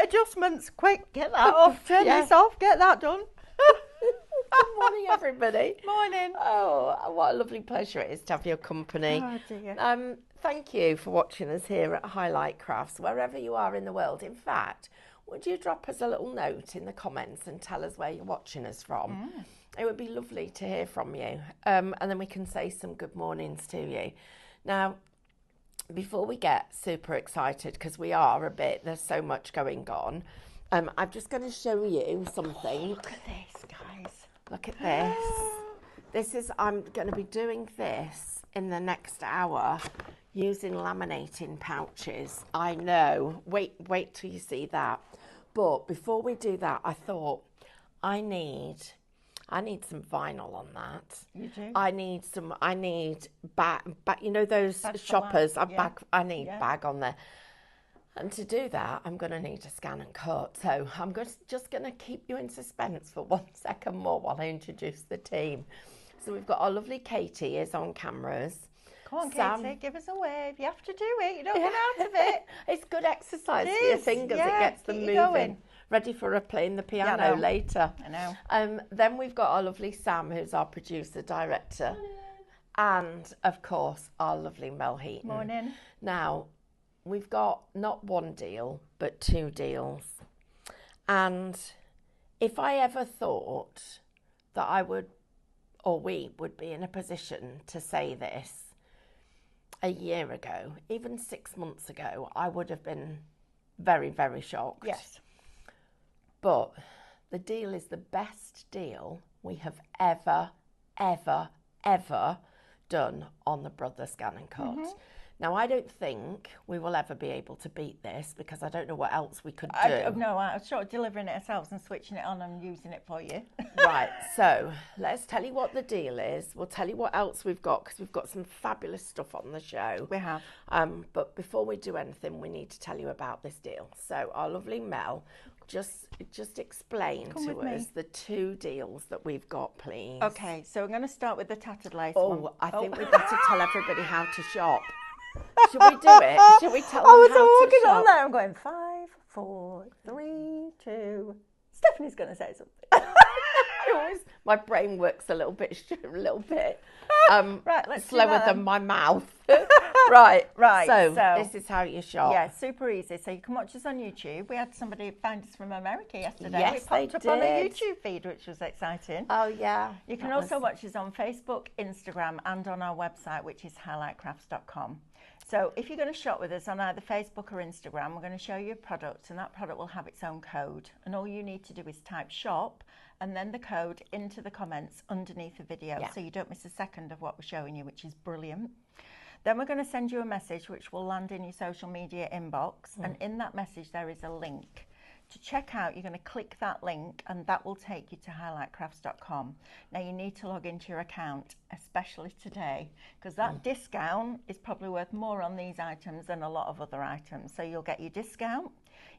adjustments, quick, get that off, turn this off, get that done. Good morning, everybody. Morning. Oh, what a lovely pleasure it is to have your company. Oh, dear. Thank you for watching us here at Highlight Crafts, wherever you are in the world. In fact, would you drop us a little note in the comments and tell us where you're watching us from? It would be lovely to hear from you. And then we can say some good mornings to you. Now, before we get super excited, because we are a bit, there's so much going on, I'm just going to show you something. Look at this, guys. Look at this. I'm going to be doing this in the next hour using laminating pouches. I know. Wait till you see that. But before we do that, I thought I need some vinyl on that. You do? I need bag, you know those shoppers, I need bag on there. And to do that, I'm going to need a scan and cut. So I'm just going to keep you in suspense for 1 second more while I introduce the team. So we've got our lovely Katie is on cameras. Come on, Katie, give us a wave. You have to do it. You don't get out of it. It's good exercise for your fingers. It gets them moving. Ready for her playing the piano later. I know. Then we've got our lovely Sam, who's our producer, director. And, of course, our lovely Mel Heaton. Morning. Now, we've got not one deal, but 2 deals. And if I ever thought that I would, or we would be in a position to say this a year ago, even 6 months ago, I would have been very, very shocked. Yes. But the deal is the best deal we have ever, ever, ever done on the Brother ScanNCut. Now, I don't think we will ever be able to beat this because I don't know what else we could do. No, I'm sort of delivering it ourselves and switching it on and using it for you. Right, so let's tell you what the deal is. We'll tell you what else we've got because we've got some fabulous stuff on the show. We have. But before we do anything, we need to tell you about this deal. So our lovely Mel, just explain to us the 2 deals that we've got, please. Okay, so I'm going to start with the Tattered Lace one. I think we better tell everybody how to shop. Should we do it? Should we tell them how to shop? I was walking on there. I'm going 5, 4, 3, 2. Stephanie's going to say something. My brain works a little bit right, let's slower than my mouth. Right. So this is how you shop. Yeah, super easy. So you can watch us on YouTube. We had somebody find us from America yesterday. Yes, we popped up on a YouTube feed, which was exciting. Oh yeah. You can also watch us on Facebook, Instagram, and on our website, which is highlightcrafts.com. So if you're going to shop with us on either Facebook or Instagram, we're going to show you a product, and that product will have its own code. And all you need to do is type shop and then the code into the comments underneath the video, so you don't miss a second of what we're showing you, which is brilliant. Then we're going to send you a message which will land in your social media inbox, and in that message there is a link. To check out, you're going to click that link and that will take you to highlightcrafts.com. Now you need to log into your account, especially today, because that discount is probably worth more on these items than a lot of other items. So you'll get your discount,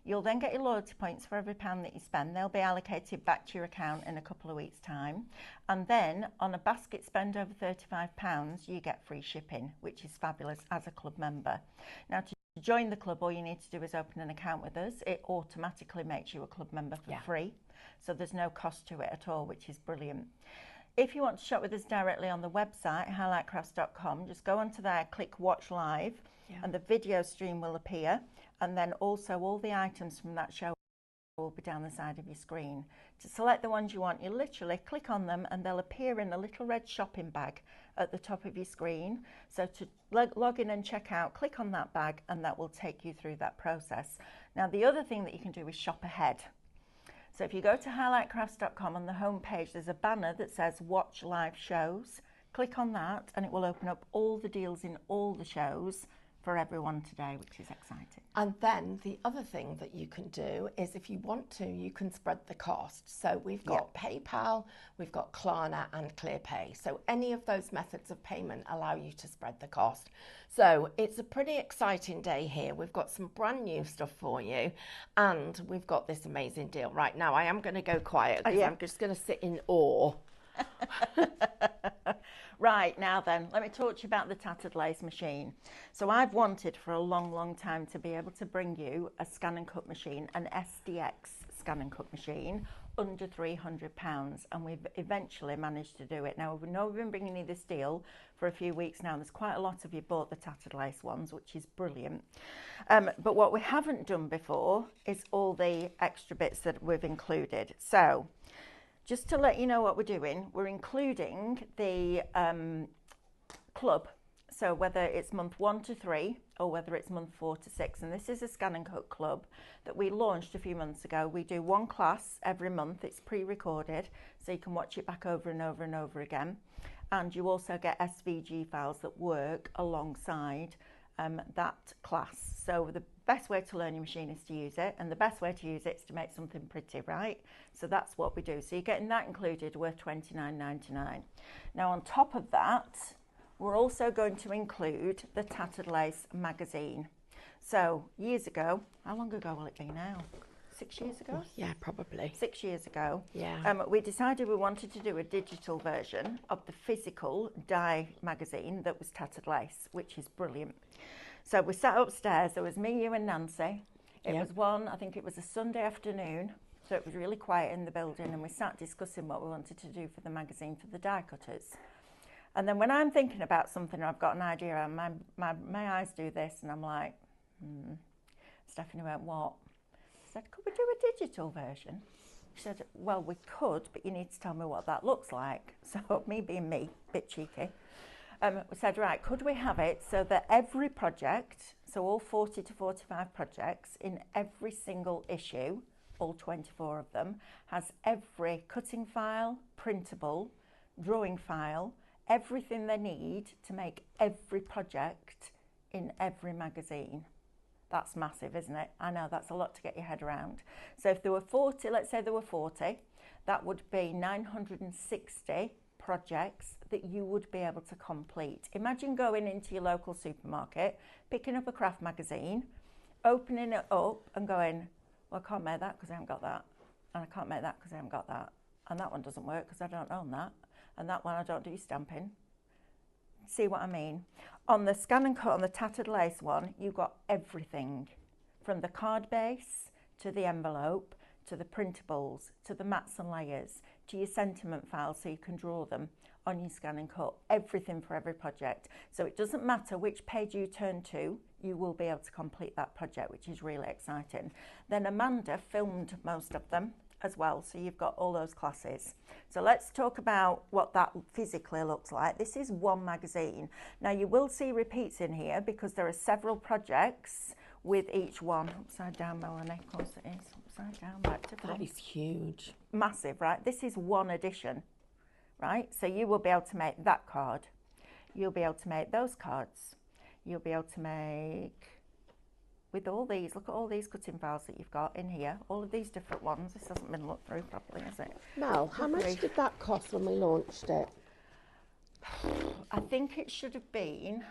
you'll then get your loyalty points for every £1 that you spend. They'll be allocated back to your account in a couple of weeks' time. And then on a basket spend over £35, you get free shipping, which is fabulous as a club member. Now to join the club, all you need to do is open an account with us. It automatically makes you a club member for free. So there's no cost to it at all, which is brilliant. If you want to shop with us directly on the website, highlightcrafts.com, just go onto there, click watch live, and the video stream will appear. And then also all the items from that show will be down the side of your screen. To select the ones you want, you literally click on them and they'll appear in a little red shopping bag at the top of your screen. So to log in and check out, click on that bag and that will take you through that process. Now the other thing that you can do is shop ahead. So if you go to highlightcrafts.com, on the home page there's a banner that says watch live shows. Click on that and it will open up all the deals in all the shows for everyone today, which is exciting. And then the other thing that you can do is if you want to, you can spread the cost. So we've got PayPal, we've got Klarna and ClearPay. So any of those methods of payment allow you to spread the cost. So it's a pretty exciting day here. We've got some brand new stuff for you and we've got this amazing deal. Right now I am going to go quiet because I'm just going to sit in awe. Right, now then, let me talk to you about the Tattered Lace machine. So I've wanted for a long, long time to be able to bring you a ScanNCut machine, an SDX ScanNCut machine, under £300, and we've eventually managed to do it. Now, we know we've been bringing you this deal for a few weeks now, and there's quite a lot of you bought the Tattered Lace ones, which is brilliant. But what we haven't done before is all the extra bits that we've included. So, just to let you know what we're doing, we're including the club. So whether it's month 1 to 3 or whether it's month 4 to 6. And this is a ScanNCut club that we launched a few months ago. We do one class every month. It's pre-recorded, so you can watch it back over and over and over again. And you also get SVG files that work alongside that class. So the best way to learn your machine is to use it, and the best way to use it is to make something pretty, right? So that's what we do. So you're getting that included, worth £29.99. Now on top of that, we're also going to include the Tattered Lace magazine. So years ago, how long ago will it be now? 6 years ago? Yeah, probably. 6 years ago. Yeah. We decided we wanted to do a digital version of the physical die magazine that was Tattered Lace, which is brilliant. So we sat upstairs, there was me, you and Nancy. It was I think it was a Sunday afternoon, so it was really quiet in the building, and we sat discussing what we wanted to do for the magazine for the die cutters. And then when I'm thinking about something, I've got an idea, and my eyes do this, and I'm like, Stephanie went, what? I said, could we do a digital version? She said, well, we could, but you need to tell me what that looks like. So me being me, a bit cheeky, we said, right, could we have it so that every project, so all 40 to 45 projects in every single issue, all 24 of them, has every cutting file, printable, drawing file, everything they need to make every project in every magazine. That's massive, isn't it? I know, that's a lot to get your head around. So if there were 40, let's say there were 40, that would be 960 projects that you would be able to complete. Imagine going into your local supermarket, picking up a craft magazine, opening it up and going, well, I can't make that because I haven't got that. And I can't make that because I haven't got that. And that one doesn't work because I don't own that. And that one I don't do stamping. See what I mean? On the ScanNCut, on the Tattered Lace one, you got everything from the card base to the envelope to the printables to the mats and layers to your sentiment files so you can draw them on your ScanNCut. Everything for every project. So it doesn't matter which page you turn to, you will be able to complete that project, which is really exciting. Then Amanda filmed most of them as well, so you've got all those classes. So let's talk about what that physically looks like. This is one magazine. Now you will see repeats in here because there are several projects with each one. Upside down, Melanie, of course it is. Upside down, back to front. That is huge. Massive, right? This is one edition, right? So you will be able to make that card. You'll be able to make those cards. You'll be able to make, with all these, look at all these cutting files that you've got in here, all of these different ones. This hasn't been looked through properly, has it? Mel, how much did that cost when we launched it? I think it should have been,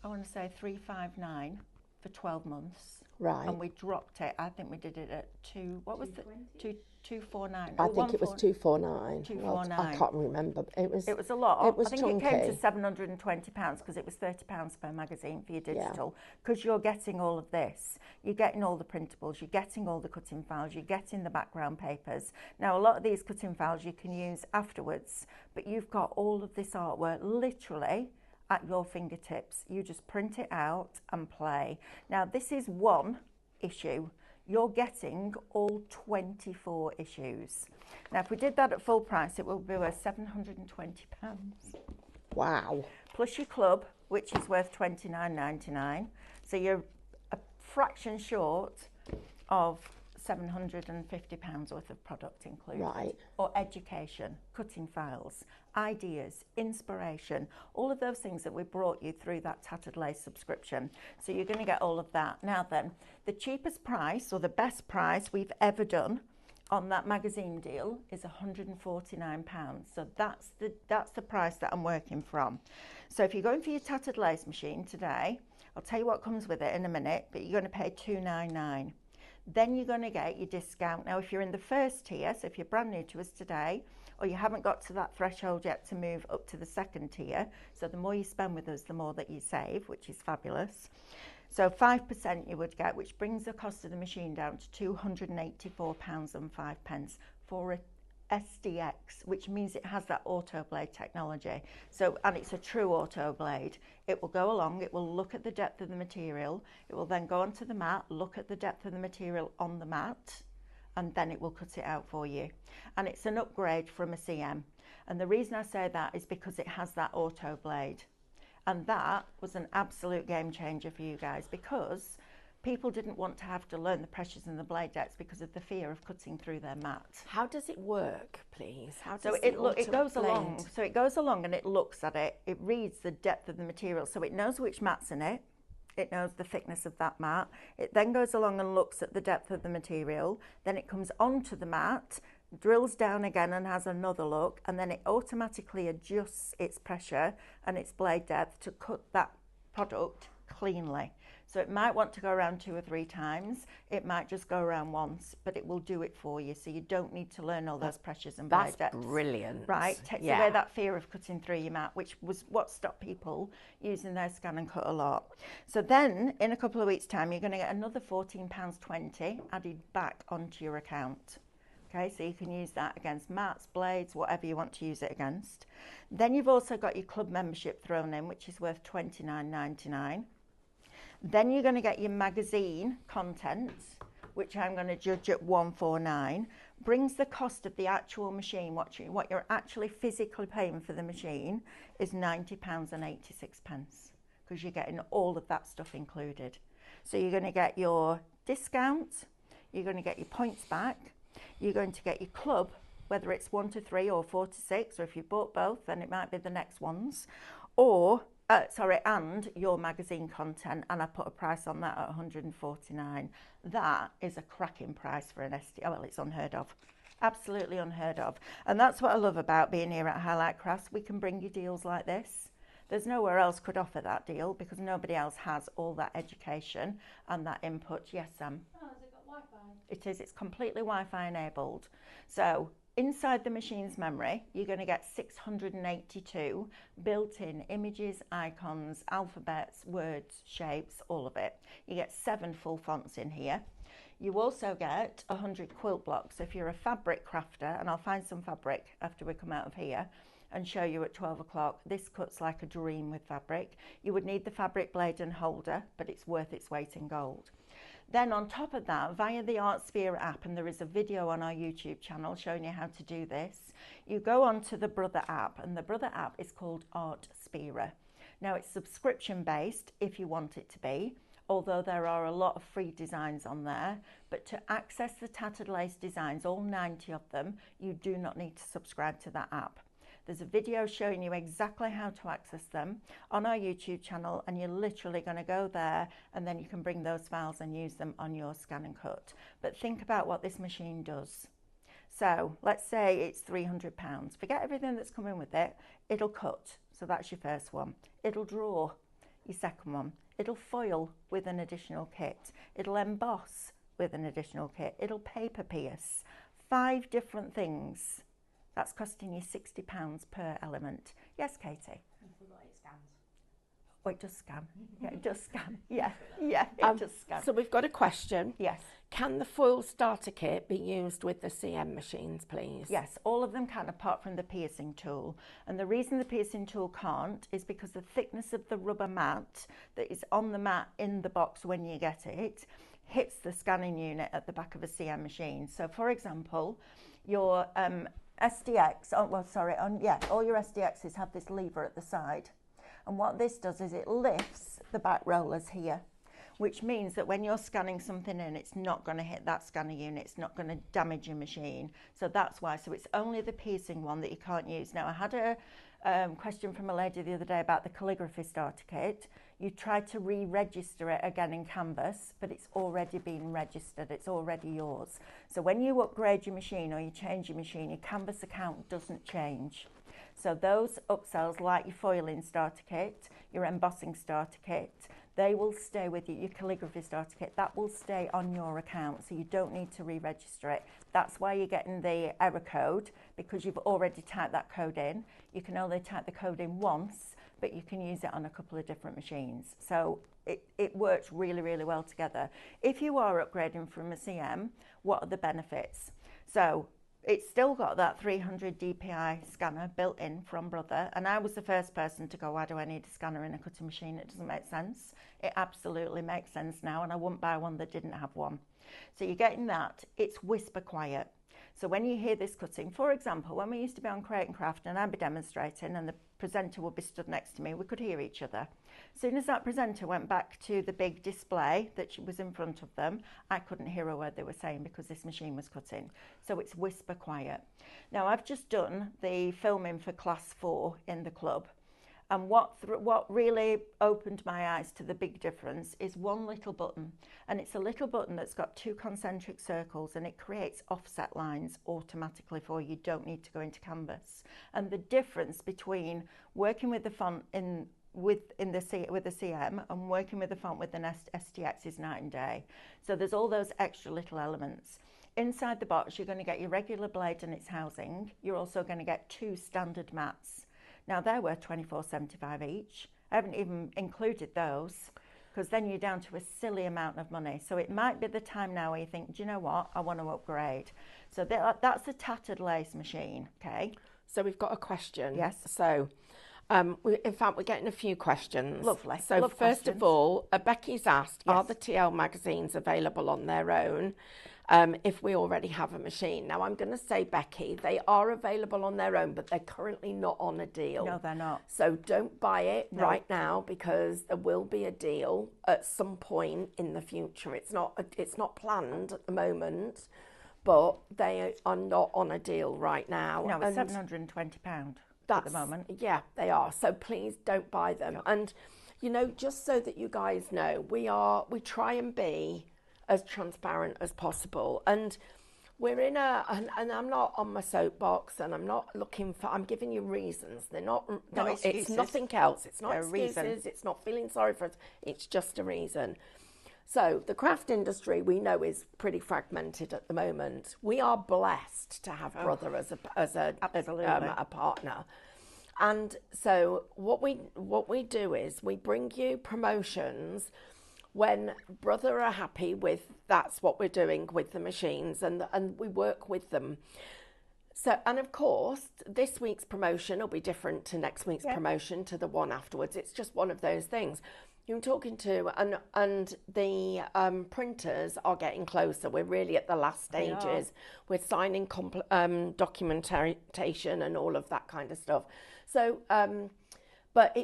I want to say 359 for 12 months. Right. And we dropped it. I think we did it at 249. I think it was 249. 249. Well, I can't remember. It was a lot. It was I think chunky. it came to £720 because it was £30 per magazine for your digital. Because you're getting all of this. You're getting all the printables. You're getting all the cutting files. You're getting the background papers. Now, a lot of these cutting files you can use afterwards, but you've got all of this artwork literally at your fingertips. You just print it out and play. Now, this is one issue. You're getting all 24 issues. Now, if we did that at full price, it would be worth £720. Wow. Plus your club, which is worth £29.99. So you're a fraction short of £750 worth of product included. Right. Or education, cutting files, ideas, inspiration, all of those things that we brought you through that Tattered Lace subscription. So you're going to get all of that. Now then, the cheapest price or the best price we've ever done on that magazine deal is £149. So that's the price that I'm working from. So if you're going for your Tattered Lace machine today, I'll tell you what comes with it in a minute, but you're going to pay £299. Then you're going to get your discount. Now, if you're in the first tier, so if you're brand new to us today, or you haven't got to that threshold yet to move up to the second tier. So the more you spend with us, the more that you save, which is fabulous. So 5% you would get, which brings the cost of the machine down to £284.05 for a SDX, which means it has that auto blade technology. So, and it's a true auto blade. It will go along, it will look at the depth of the material, it will then go onto the mat, look at the depth of the material on the mat, and then it will cut it out for you. And it's an upgrade from a CM. And the reason I say that is because it has that auto blade. And that was an absolute game changer for you guys, because people didn't want to have to learn the pressures and the blade depths because of the fear of cutting through their mat. How does it work, please? How does so it goes along. So it goes along and it looks at it. It reads the depth of the material, so it knows which mat's in it. It knows the thickness of that mat. It then goes along and looks at the depth of the material. Then it comes onto the mat, drills down again and has another look, and then it automatically adjusts its pressure and its blade depth to cut that product cleanly. So it might want to go around 2 or 3 times, it might just go around once, but it will do it for you, so you don't need to learn all those pressures and blade depths. That's brilliant. Right, takes away that fear of cutting through your mat, which was what stopped people using their ScanNCut a lot. So then, in a couple of weeks' time, you're going to get another £14.20 added back onto your account. Okay, so you can use that against mats, blades, whatever you want to use it against. Then you've also got your club membership thrown in, which is worth £29.99. Then you're going to get your magazine content, which I'm going to judge at £149. Brings the cost of the actual machine, what you're actually physically paying for the machine, is £90.86, because you're getting all of that stuff included. So you're going to get your discount, you're going to get your points back, you're going to get your club, whether it's 1 to 3 or 4 to 6, or if you bought both, then it might be the next ones, or and your magazine content, and I put a price on that at £149. That is a cracking price for an SD. Well, it's unheard of. Absolutely unheard of. And that's what I love about being here at Highlight Crafts. We can bring you deals like this. There's nowhere else could offer that deal, because nobody else has all that education and that input. Yes, Sam? Oh, has it got Wi-Fi? It is. It's completely Wi-Fi enabled. So inside the machine's memory, you're going to get 682 built-in images, icons, alphabets, words, shapes, all of it. You get 7 full fonts in here. You also get 100 quilt blocks. If you're a fabric crafter, and I'll find some fabric after we come out of here and show you at 12 o'clock, this cuts like a dream with fabric. You would need the fabric blade and holder, but it's worth its weight in gold. Then on top of that, via the ArtSphere app, and there is a video on our YouTube channel showing you how to do this, you go onto the Brother app, and the Brother app is called ArtSphere. Now it's subscription based if you want it to be, although there are a lot of free designs on there, but to access the Tattered Lace designs, all 90 of them, you do not need to subscribe to that app. There's a video showing you exactly how to access them on our YouTube channel, and you're literally going to go there and then you can bring those files and use them on your ScanNCut. But think about what this machine does. So let's say it's £300. Forget everything that's coming with it. It'll cut. So that's your first one. It'll draw, your second one. It'll foil with an additional kit. It'll emboss with an additional kit. It'll paper pierce. 5 different things. That's costing you £60 per element. Yes, Katie? I forgot it scans. Oh, it does scan. Yeah, it does scan. Yeah, it does scan. So we've got a question. Yes. Can the foil starter kit be used with the CM machines, please? Yes, all of them can, apart from the piercing tool. And the reason the piercing tool can't is because the thickness of the rubber mat that is on the mat in the box when you get it hits the scanning unit at the back of a CM machine. So, for example, your SDX, all your SDXs have this lever at the side. And what this does is it lifts the back rollers here, which means that when you're scanning something in, it's not going to hit that scanner unit, it's not going to damage your machine. So that's why. So it's only the piercing one that you can't use. Now, I had a question from a lady the other day about the calligraphy starter kit. You tried to re-register it again in Canvas, but it's already been registered, it's already yours. So when you upgrade your machine or you change your machine, your Canvas account doesn't change. So those upsells, like your foiling starter kit, your embossing starter kit, they will stay with you. Your calligraphy starter kit, that will stay on your account, so you don't need to re-register it. That's why you're getting the error code, because you've already typed that code in. You can only type the code in once, but you can use it on a couple of different machines. So it works really, really well together. If you are upgrading from a CM, what are the benefits? So it's still got that 300 DPI scanner built in from Brother, and I was the first person to go, why do I need a scanner in a cutting machine? It doesn't make sense. It absolutely makes sense now, and I wouldn't buy one that didn't have one. So you're getting that. It's whisper quiet. So when you hear this cutting, for example, when we used to be on Create and Craft and I'd be demonstrating and the presenter would be stood next to me, we could hear each other. As soon as that presenter went back to the big display that was in front of them, I couldn't hear a word they were saying because this machine was cutting. So it's whisper quiet. Now I've just done the filming for class 4 in the club. And what really opened my eyes to the big difference is one little button. And it's a little button that's got 2 concentric circles, and it creates offset lines automatically for you. You don't need to go into Canvas. And the difference between working with the font with the CM and working with the font with an STX is night and day. So there's all those extra little elements. Inside the box, you're going to get your regular blade and its housing. You're also going to get 2 standard mats. Now they're worth $24.75 each. I haven't even included those, because then you're down to a silly amount of money. So it might be the time now where you think, do you know what, I want to upgrade. So that's the Tattered Lace machine, okay? So we've got a question. Yes. So in fact, we're getting a few questions. Lovely. So Love first questions. of all, Becky's asked, Yes. are the TL magazines available on their own if we already have a machine? Now, I'm going to say, Becky, they are available on their own, but they're currently not on a deal. No, they're not. So don't buy it right now, because there will be a deal at some point in the future. It's not planned at the moment, but they are not on a deal right now. No, it's £720 at the moment. Yeah, they are. So please don't buy them. Yep. And, you know, just so that you guys know, we try and be as transparent as possible. And we're in and I'm not on my soapbox, and I'm not looking for, I'm giving you reasons. They're not, No it's excuses. nothing else. It's not They're a reason. excuses. It's not feeling sorry for us. It's just a reason. So the craft industry, we know, is pretty fragmented at the moment. We are blessed to have Brother as a partner. And so what we do is we bring you promotions when Brother are happy with, that's what we're doing with the machines, and we work with them. So, and of course, this week's promotion will be different to next week's promotion, to the one afterwards. It's just one of those things. You're talking to, and the printers are getting closer. We're really at the last stages. We're signing documentation and all of that kind of stuff. So, but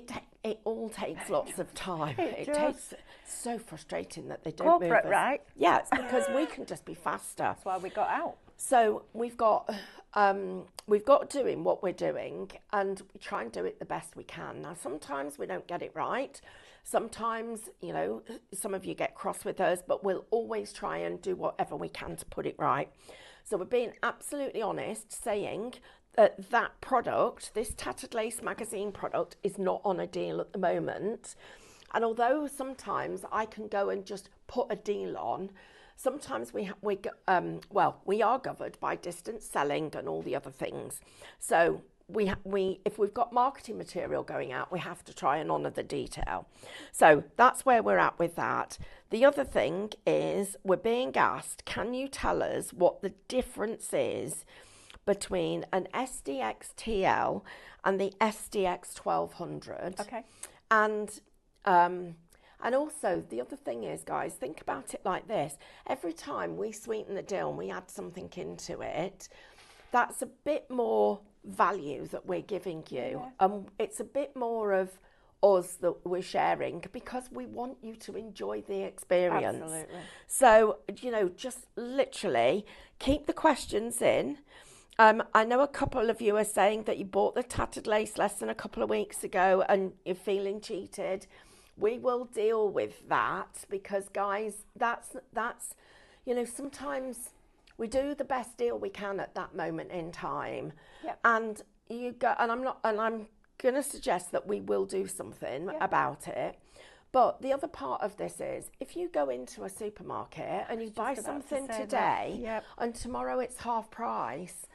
it all takes lots of time. It takes, so frustrating that they don't move Corporate, us. right? Yeah, it's because we can just be faster. That's why we got out. So we've got doing what we're doing, and we try and do it the best we can. Now, sometimes we don't get it right. Sometimes, you know, some of you get cross with us, but we'll always try and do whatever we can to put it right. So we're being absolutely honest, saying that that product, this Tattered Lace magazine product, is not on a deal at the moment. And although sometimes I can go and just put a deal on, sometimes we are governed by distance selling and all the other things. So if we've got marketing material going out, we have to try and honour the detail. So that's where we're at with that. The other thing is, we're being asked, can you tell us what the difference is between an SDX TL and the SDX 1200? Okay. And also, the other thing is, guys, think about it like this. Every time we sweeten the deal and we add something into it, that's a bit more value that we're giving you. It's a bit more of us that we're sharing, because we want you to enjoy the experience. Absolutely. So, you know, just literally keep the questions in. I know a couple of you are saying that you bought the Tattered Lace less than a couple of weeks ago and you're feeling cheated. We will deal with that, because, guys, that's you know, sometimes we do the best deal we can at that moment in time. Yep. And I'm going to suggest that we will do something about it. But the other part of this is, if you go into a supermarket and you buy something today and tomorrow it's half price,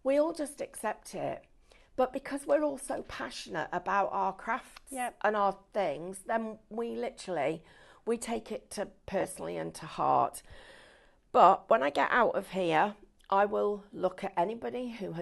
we all just accept it. But because we're all so passionate about our crafts and our things, then we take it to personally and to heart. But when I get out of here, I will look at anybody who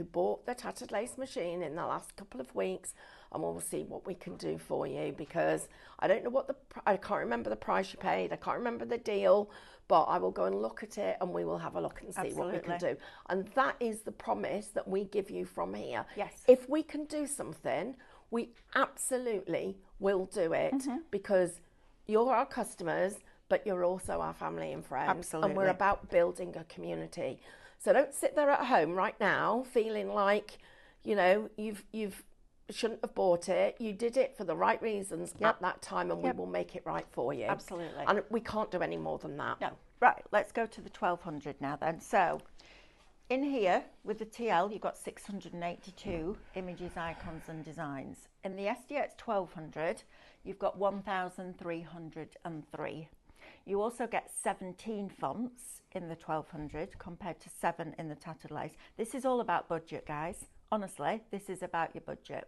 bought the Tattered Lace machine in the last couple of weeks, and we'll see what we can do for you, because I don't know I can't remember the price you paid, I can't remember the deal, but I will go and look at it and we will have a look and see what we can do. And that is the promise that we give you from here. Yes. If we can do something, we absolutely will do it, because you're our customers, but you're also our family and friends. Absolutely. And we're about building a community. So don't sit there at home right now feeling like, you know, you've shouldn't have bought it. You did it for the right reasons at that time, and we will make it right for you. Absolutely. And we can't do any more than that. No. Right, let's go to the 1200 now then. So in here with the TL, you've got 682 images, icons and designs. In the SDX 1200, you've got 1,303. You also get 17 fonts in the 1200 compared to 7 in the Tattered Lace. This is all about budget, guys. Honestly, this is about your budget.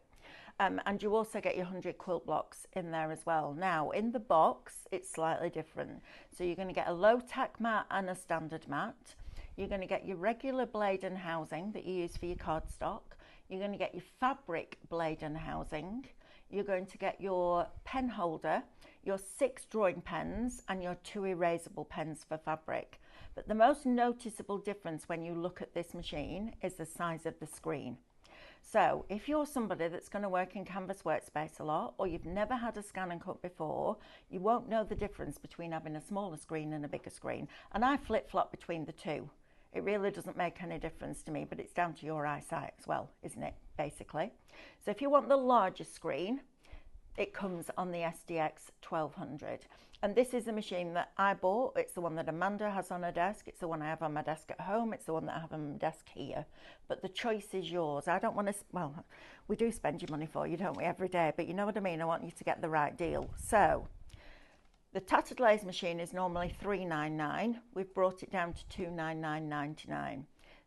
And you also get your 100 quilt blocks in there as well. Now, in the box, it's slightly different. So you're going to get a low-tack mat and a standard mat. You're going to get your regular blade and housing that you use for your cardstock. You're going to get your fabric blade and housing. You're going to get your pen holder, your 6 drawing pens, and your 2 erasable pens for fabric. But the most noticeable difference when you look at this machine is the size of the screen. So if you're somebody that's going to work in Canvas Workspace a lot, or you've never had a ScanNCut before, you won't know the difference between having a smaller screen and a bigger screen. And I flip-flop between the two. It really doesn't make any difference to me, but it's down to your eyesight as well, isn't it, basically? So if you want the larger screen, it comes on the SDX 1200. And this is a machine that I bought. It's the one that Amanda has on her desk. It's the one I have on my desk at home. It's the one that I have on my desk here. But the choice is yours. I don't want to, well, we do spend your money for you, don't we, every day? But you know what I mean? I want you to get the right deal. So the Tattered Lace machine is normally $399. We've brought it down to $299.99.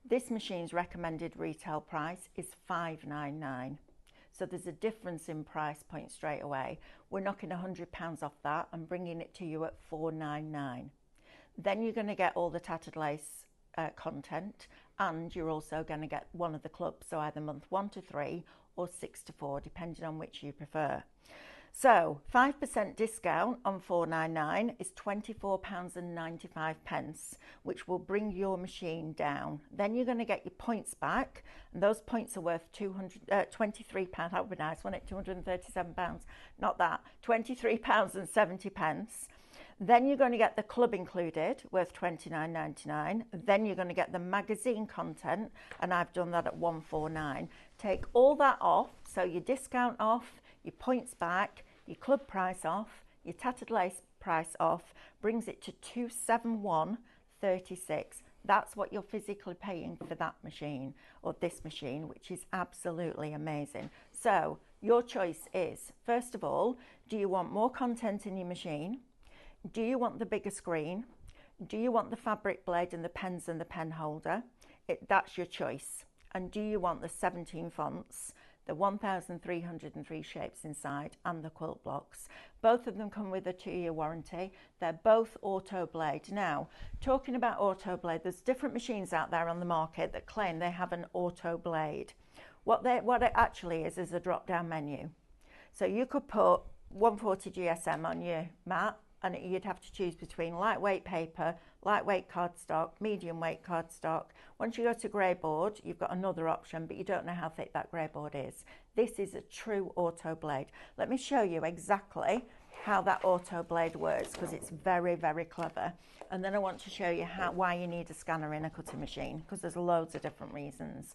This machine's recommended retail price is $599. So there's a difference in price point straight away. We're knocking £100 off that and bringing it to you at $499. Then you're going to get all the Tattered Lace content, and you're also going to get one of the clubs, so either month 1 to 3 or 6 to 4, depending on which you prefer. So 5% discount on $499 is £24.95, which will bring your machine down. Then you're going to get your points back, and those points are worth £23. That would be nice, wouldn't it? £237. Not that. £23.70. Then you're going to get the club included, worth $29.99. Then you're going to get the magazine content, and I've done that at $149. Take all that off, so your discount off, your points back, your club price off, your Tattered Lace price off, brings it to $271.36. That's what you're physically paying for that machine, or this machine, which is absolutely amazing. So your choice is, first of all, do you want more content in your machine? Do you want the bigger screen? Do you want the fabric blade and the pens and the pen holder? That's your choice. And do you want the 17 fonts, the 1,303 shapes inside, and the quilt blocks? Both of them come with a 2-year warranty. They're both auto blade. Now, talking about auto blade, there's different machines out there on the market that claim they have an auto blade. What it actually is a drop-down menu. So you could put 140 GSM on your mat, and you'd have to choose between lightweight paper, lightweight cardstock, medium weight cardstock. Once you go to grey board, you've got another option, but you don't know how thick that grey board is. This is a true auto blade. Let me show you exactly how that auto blade works, because it's very, very clever. And then I want to show you why you need a scanner in a cutting machine, because there's loads of different reasons.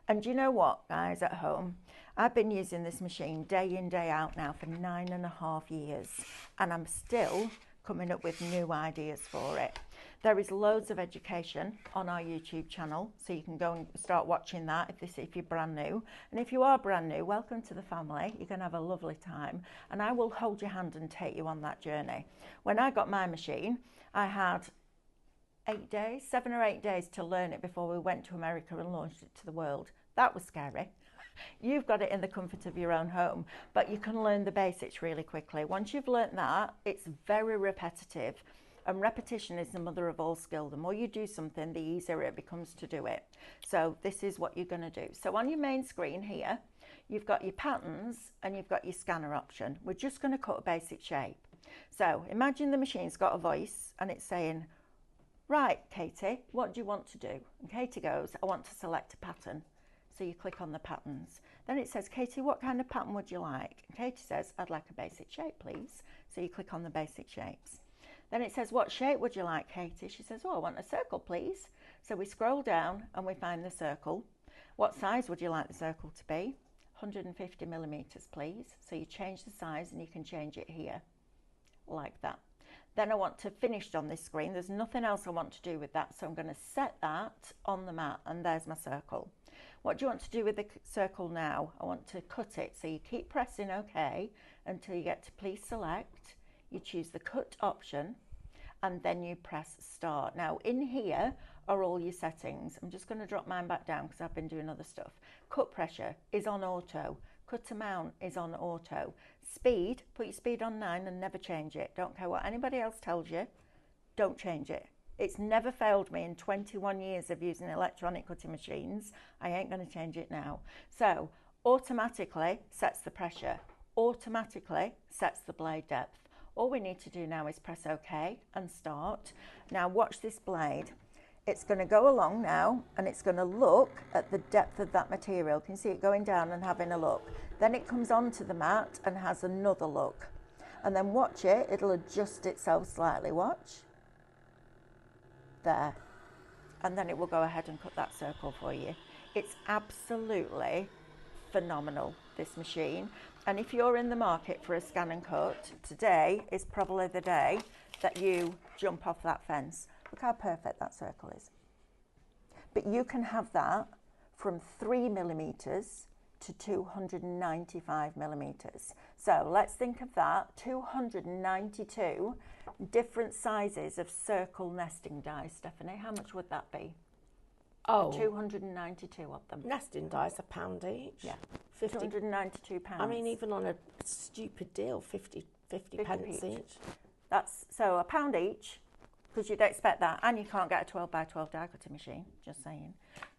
And you know what, guys, at home, I've been using this machine day in, day out now for 9.5 years, and I'm still coming up with new ideas for it. There is loads of education on our YouTube channel, so you can go and start watching that if you're brand new. And if you are brand new, welcome to the family. You're going to have a lovely time, and I will hold your hand and take you on that journey. When I got my machine, I had 7 or 8 days to learn it before we went to America and launched it to the world. That was scary. You've got it in the comfort of your own home, but you can learn the basics really quickly. Once you've learnt that, it's very repetitive. And repetition is the mother of all skill. The more you do something, the easier it becomes to do it. So this is what you're going to do. So on your main screen here, you've got your patterns and you've got your scanner option. We're just going to cut a basic shape. So imagine the machine's got a voice and it's saying, right, Katie, what do you want to do? And Katie goes, I want to select a pattern. So you click on the patterns. Then it says, Katie, what kind of pattern would you like? And Katie says, I'd like a basic shape, please. So you click on the basic shapes. Then it says, what shape would you like, Katie? She says, oh, I want a circle, please. So we scroll down and we find the circle. What size would you like the circle to be? 150 millimeters, please. So you change the size and you can change it here, like that. Then I want to finish on this screen. There's nothing else I want to do with that. So I'm going to set that on the mat, and there's my circle. What do you want to do with the circle now? I want to cut it. So you keep pressing OK until you get to please select. You choose the cut option and then you press start. Now in here are all your settings. I'm just going to drop mine back down because I've been doing other stuff. Cut pressure is on auto. Cut amount is on auto. Speed, put your speed on 9 and never change it. Don't care what anybody else tells you. Don't change it. It's never failed me in 21 years of using electronic cutting machines. I ain't going to change it now. So automatically sets the pressure. Automatically sets the blade depth. All we need to do now is press OK and start. Now watch this blade. It's going to go along now and it's going to look at the depth of that material. Can you see it going down and having a look? Then it comes onto the mat and has another look. And then watch it, it'll adjust itself slightly. Watch. There. And then it will go ahead and cut that circle for you. It's absolutely phenomenal, this machine. And if you're in the market for a ScanNCut, today is probably the day that you jump off that fence. Look how perfect that circle is. But you can have that from 3 millimeters to 295 millimeters. So let's think of that, 292 different sizes of circle nesting dies. Stephanie, how much would that be? Oh, 292 of them. nesting dies £1 each. Yeah, 50. 292 pounds. I mean, even on a stupid deal, 50 pence each. That's so £1 each, because you'd expect that, and you can't get a 12 by 12 die cutting machine. Just saying,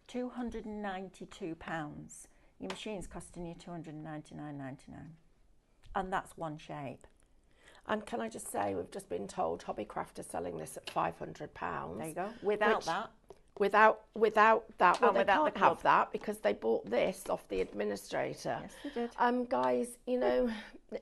£292. Your machine's costing you £299.99, and that's one shape. And can I just say, we've just been told Hobbycraft are selling this at £500. There you go. Without that. Without that, well, they without can't the have that because they bought this off the administrator. Yes, they did. Guys, you know,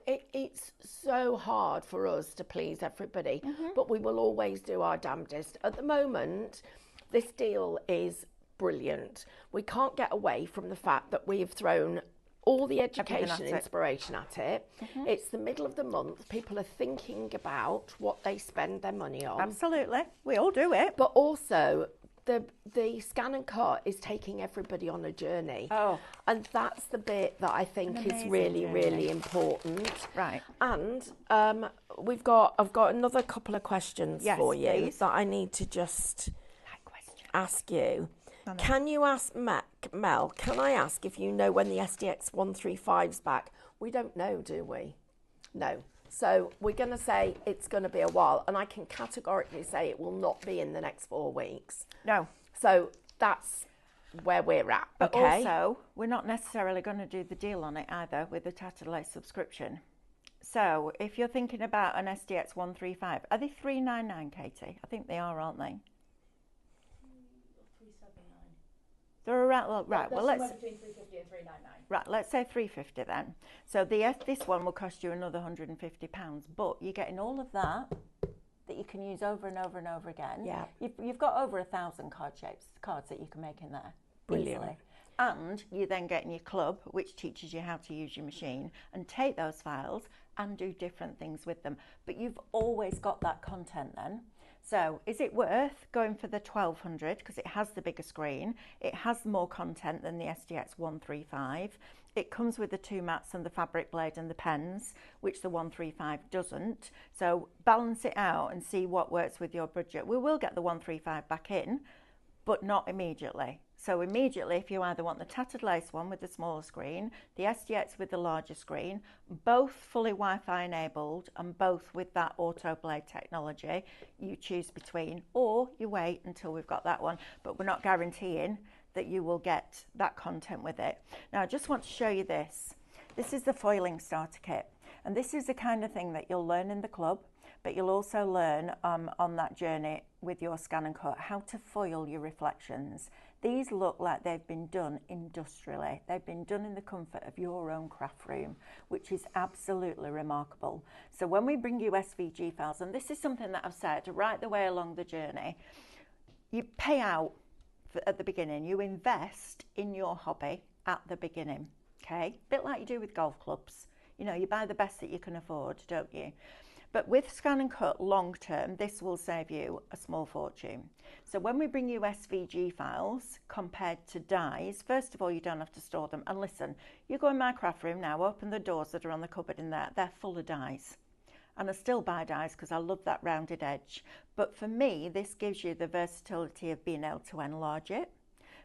it's so hard for us to please everybody, but we will always do our damnedest. At the moment, this deal is brilliant. We can't get away from the fact that we have thrown all the education inspiration at it. It's the middle of the month. People are thinking about what they spend their money on. Absolutely. We all do it. But also, the ScanNCut is taking everybody on a journey. Oh. And that's the bit that I think is really, really important. Right. And I've got another couple of questions for you please. that I need to just ask you. Can you ask Mel, can I ask if you know when the SDX 135's back? We don't know, do we? No. So we're going to say it's going to be a while, and I can categorically say it will not be in the next 4 weeks. No. So that's where we're at, But okay? also, we're not necessarily going to do the deal on it either with the Tattered Lace subscription. So if you're thinking about an SDX 135, are they $399, Katie? I think they are, aren't they? They're around, well, right, well, let's... between 350 and 399. Right, let's say 350 then. So this one will cost you another £150, but you're getting all of that you can use over and over and over again. Yeah. You've got over 1,000 cards that you can make in there. Brilliant. Easily. And you're then getting your club, which teaches you how to use your machine and take those files and do different things with them. But you've always got that content then. So is it worth going for the 1200 because it has the bigger screen, it has more content than the SDX 135, it comes with the 2 mats and the fabric blade and the pens, which the 135 doesn't. So balance it out and see what works with your budget. We will get the 135 back in, but not immediately. So immediately, if you either want the Tattered Lace one with the smaller screen, the SDX with the larger screen, both fully Wi-Fi enabled and both with that auto blade technology, you choose between, or you wait until we've got that one, but we're not guaranteeing that you will get that content with it. Now, I just want to show you this. This is the foiling starter kit, and this is the kind of thing that you'll learn in the club, but you'll also learn on that journey with your ScanNCut how to foil your reflections. These look like they've been done industrially. They've been done in the comfort of your own craft room, which is absolutely remarkable. So when we bring you SVG files, and this is something that I've said right the way along the journey, you pay out at the beginning, you invest in your hobby at the beginning, okay? A bit like you do with golf clubs. You know, you buy the best that you can afford, don't you? But with ScanNCut long term, this will save you a small fortune. So when we bring you SVG files compared to dies, first of all, you don't have to store them. And listen, you go in my craft room now, open the doors that are on the cupboard in there, they're full of dies. And I still buy dies because I love that rounded edge. But for me, this gives you the versatility of being able to enlarge it,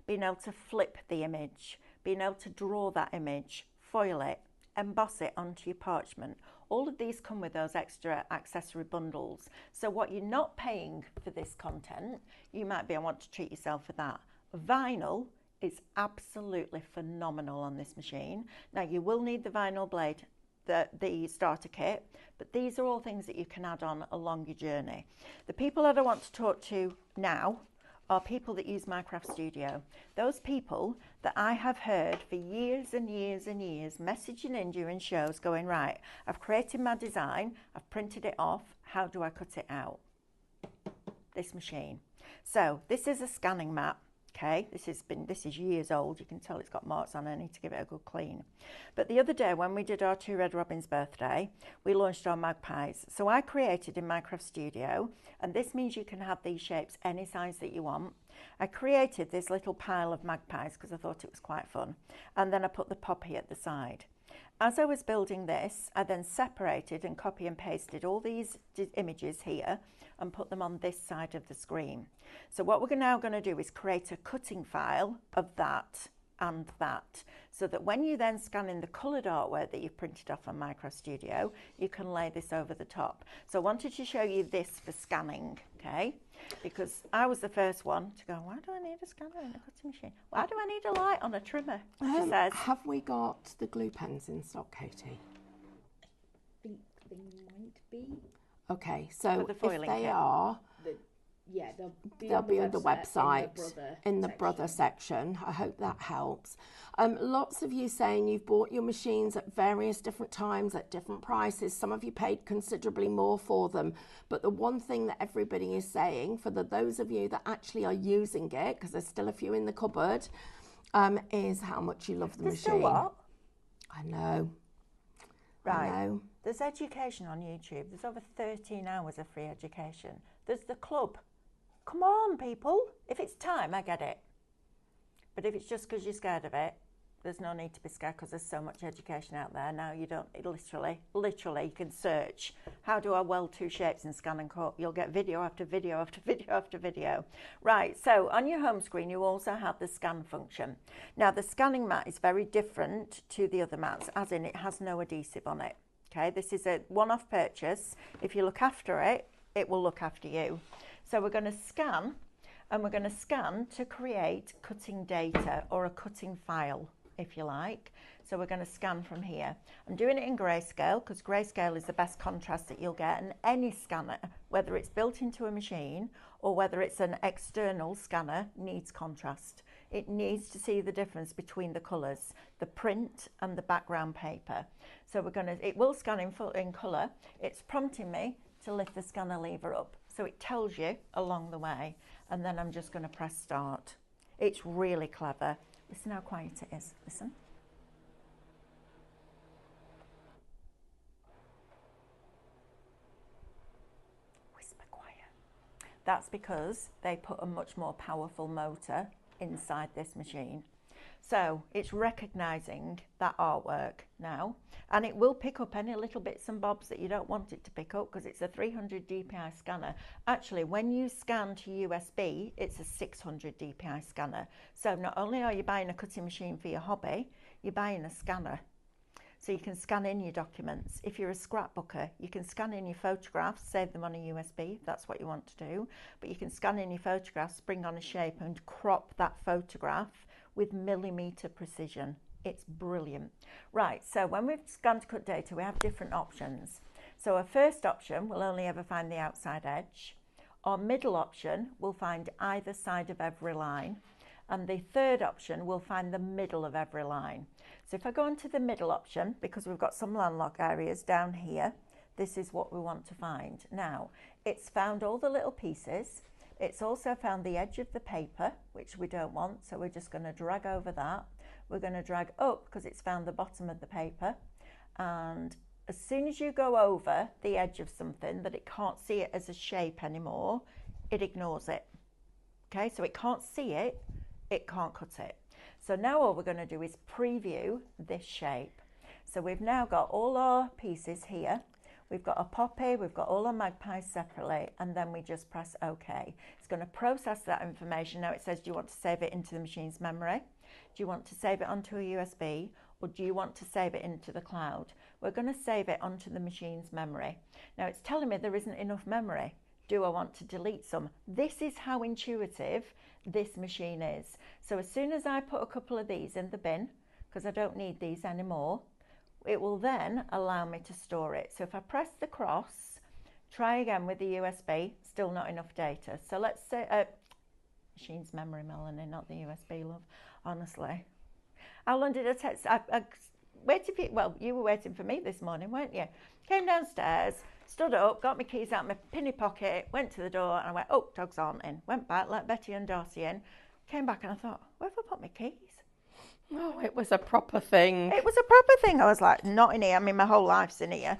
being able to flip the image, being able to draw that image, foil it, emboss it onto your parchment. All of these come with those extra accessory bundles. So what you're not paying for this content, you might be, I want to treat yourself for that. Vinyl is absolutely phenomenal on this machine. Now you will need the vinyl blade, the starter kit, but these are all things that you can add on along your journey. The people that I want to talk to now are people that use my craft studio. Those people that I have heard for years and years and years messaging in during shows going, right, I've created my design, I've printed it off, how do I cut it out? This machine. So this is a scanning mat. Okay, this is years old. You can tell it's got marks on it. I need to give it a good clean. But the other day when we did our 2 Red Robins birthday, we launched our magpies. So I created in Minecraft Studio, and this means you can have these shapes any size that you want. I created this little pile of magpies because I thought it was quite fun. And then I put the poppy at the side. As I was building this, I then separated and copy and pasted all these images here and put them on this side of the screen. So what we're now going to do is create a cutting file of that and that, so that when you then scan in the coloured artwork that you've printed off on Minecraft Studio, you can lay this over the top. So I wanted to show you this for scanning, okay? Because I was the first one to go, why do I need a scanner in a cutting machine? Why do I need a light on a trimmer? She says. Have we got the glue pens in stock, Katie? I think they might be. Okay, so the if foiling they kit. are, Yeah, they'll be on the website in the section. brother section. I hope that helps. Lots of you saying you've bought your machines at various different times at different prices. Some of you paid considerably more for them. But the one thing that everybody is saying, for those of you that actually are using it, because there's still a few in the cupboard, is how much you love the There's machine. still what? I know. Right. I know. There's education on YouTube. There's over 13 hours of free education. There's the club. Come on, people. If it's time, I get it. But if it's just because you're scared of it, there's no need to be scared because there's so much education out there. Now you don't, literally, you can search, how do I weld 2 shapes in ScanNCut? You'll get video after video after video after video. Right, so on your home screen, you also have the scan function. Now the scanning mat is very different to the other mats, as in it has no adhesive on it. Okay, this is a one-off purchase. If you look after it, it will look after you. So we're going to scan, and we're going to scan to create cutting data or a cutting file, if you like. So we're going to scan from here. I'm doing it in grayscale because grayscale is the best contrast that you'll get, and any scanner, whether it's built into a machine or whether it's an external scanner, needs contrast. It needs to see the difference between the colours, the print and the background paper. So it will scan in colour. It's prompting me to lift the scanner lever up. So it tells you along the way, and then I'm just going to press start. It's really clever. Listen how quiet it is. Listen. Whisper quiet. That's because they put a much more powerful motor inside this machine. So it's recognising that artwork now, and it will pick up any little bits and bobs that you don't want it to pick up because it's a 300 dpi scanner. Actually, when you scan to USB, it's a 600 dpi scanner. So not only are you buying a cutting machine for your hobby, you're buying a scanner. So you can scan in your documents. If you're a scrapbooker, you can scan in your photographs, save them on a USB if that's what you want to do. But you can scan in your photographs, bring on a shape and crop that photograph with millimetre precision. It's brilliant. Right, so when we've ScanNCut data, we have different options. So our first option will only ever find the outside edge. Our middle option will find either side of every line. And the third option will find the middle of every line. So if I go into the middle option, because we've got some landlocked areas down here, this is what we want to find. Now, it's found all the little pieces. It's also found the edge of the paper, which we don't want, so we're just going to drag over that. We're going to drag up because it's found the bottom of the paper. And as soon as you go over the edge of something that it can't see it as a shape anymore, it ignores it. Okay, so it can't see it, it can't cut it. So now all we're going to do is preview this shape. So we've now got all our pieces here. We've got a poppy, we've got all our magpies separately, and then we just press OK. It's going to process that information. Now it says, do you want to save it into the machine's memory? Do you want to save it onto a USB? Or do you want to save it into the cloud? We're going to save it onto the machine's memory. Now it's telling me there isn't enough memory. Do I want to delete some? This is how intuitive this machine is. So as soon as I put a couple of these in the bin, because I don't need these anymore, it will then allow me to store it. So if I press the cross, try again with the USB, still not enough data. So let's say, machine's memory, Melanie, not the USB, love, honestly. How long did I text? I waited for you, well, you were waiting for me this morning, weren't you? Came downstairs, stood up, got my keys out of my pinny pocket, went to the door and I went, oh, dogs aren't in. Went back, let Betty and Darcy in, came back and I thought, where have I put my keys? Oh, it was a proper thing. It was a proper thing. I was like, not in here. I mean, my whole life's in here.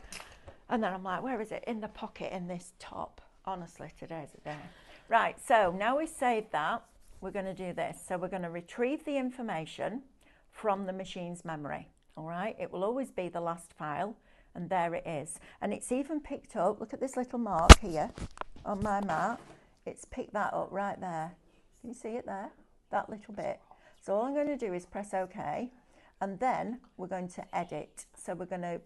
And then I'm like, where is it? In the pocket in this top. Honestly, today's the day. Right, so now we've saved that, we're going to do this. So we're going to retrieve the information from the machine's memory. All right, it will always be the last file. And there it is. And it's even picked up, look at this little mark here on my mat. It's picked that up right there. Can you see it there? That little bit. So all I'm going to do is press OK, and then we're going to edit. So we're going to